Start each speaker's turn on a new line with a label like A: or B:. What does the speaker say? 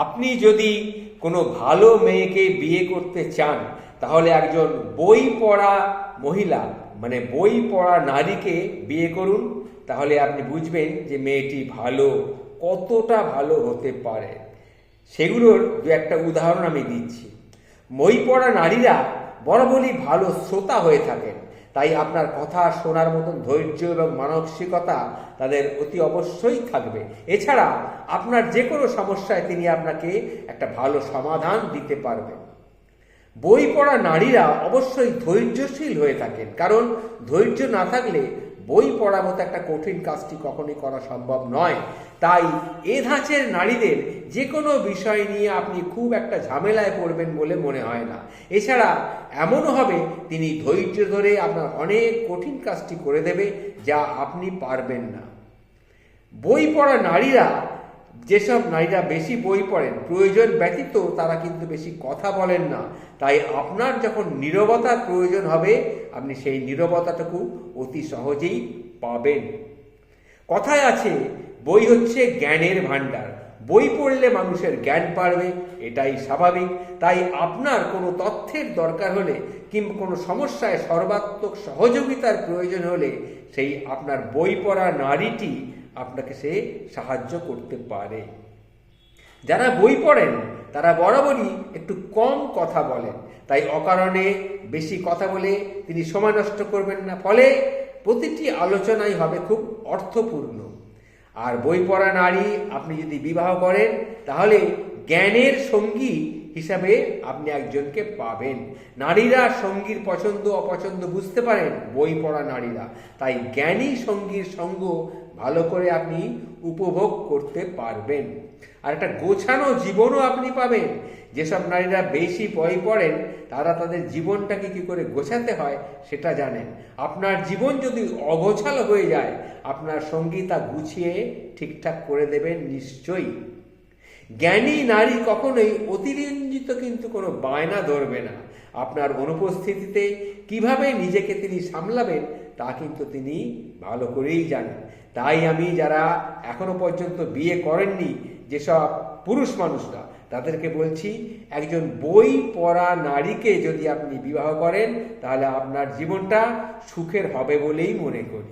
A: আপনি যদি কোনো ভালো মেয়েকে বিয়ে করতে চান তাহলে একজন বই পড়া মহিলা মানে বই পড়া নারীকে বিয়ে করুন। তাহলে আপনি বুঝবেন যে মেয়েটি ভালো, কতটা ভালো হতে পারে। সেগুলোর দু একটা উদাহরণ আমি দিচ্ছি। বই পড়া নারীরা বরাবরই ভালো শ্রোতা হয়ে থাকেন, তাই আপনার কথা শোনার মতন ধৈর্য এবং মানসিকতা তাদের অতি অবশ্যই থাকবে। এছাড়া আপনার যে কোনো সমস্যায় তিনি আপনাকে একটা ভালো সমাধান দিতে পারবেন। বই পড়া নারীরা অবশ্যই ধৈর্যশীল হয়ে থাকেন, কারণ ধৈর্য না থাকলে বই পড়ার মতো একটা কঠিন কাজটি কখনোই করা সম্ভব নয়। তাই এ ধাঁচের নারীদের যে কোনো বিষয় নিয়ে আপনি খুব একটা ঝামেলায় পড়বেন বলে মনে হয় না। এছাড়া এমনও হবে তিনি ধৈর্য ধরে আপনার অনেক কঠিন কাজটি করে দেবে যা আপনি পারবেন না। বই পড়া নারীরা, যেসব নারীরা বেশি বই পড়েন প্রয়োজন ব্যতীত তারা কিন্তু বেশি কথা বলেন না। তাই আপনার যখন নীরবতার প্রয়োজন হবে আপনি সেই নীরবতাটুকু অতি সহজেই পাবেন। কথায় আছে বই হচ্ছে জ্ঞানের ভাণ্ডার, বই পড়লে মানুষের জ্ঞান বাড়বে, এটাই স্বাভাবিক। তাই আপনার কোনো তথ্যের দরকার হলে কিংবা কোনো সমস্যায় সর্বাত্মক সহযোগিতার প্রয়োজন হলে সেই আপনার বই পড়া নারীটি আপনাকে সে সাহায্য করতে পারে। যারা বই পড়েন তারা বরাবরই একটু কম কথা বলেন, তাই অকারণে বেশি কথা বলে তিনি সময় নষ্ট করবেন না, ফলে প্রতিটি আলোচনাই হবে খুব অর্থপূর্ণ। আর বই পড়া নারী আপনি যদি বিবাহ করেন তাহলে জ্ঞানের সঙ্গী হিসাবে আপনি একজনকে পাবেন। নারীরা সঙ্গীর পছন্দ অপছন্দ বুঝতে পারেন, বই পড়া নারীরা, তাই জ্ঞানী সঙ্গীর সঙ্গ ভালো করে আপনি উপভোগ করতে পারবেন। আর একটা গোছানো জীবনও আপনি পাবেন। যেসব নারীরা বেশি বই পড়েন তারা তাদের জীবনটাকে কী করে গোছাতে হয় সেটা জানেন। আপনার জীবন যদি অগোছালো হয়ে যায় আপনার সঙ্গী তা গুছিয়ে ঠিকঠাক করে দেবেন নিশ্চয়ই। জ্ঞানী নারী কখনোই অতিরঞ্জিত কিন্তু কোনো বায়না ধরবে না। আপনার অনুপস্থিতিতে কিভাবে নিজেকে তিনি সামলাবেন তা কিন্তু তিনি ভালো করেই জানেন। তাই আমি যারা এখনো পর্যন্ত বিয়ে করেননি যেসব পুরুষ মানুষরা তাদেরকে বলছি, একজন বই পড়া নারীকে যদি আপনি বিবাহ করেন তাহলে আপনার জীবনটা সুখের হবে বলেই মনে করি।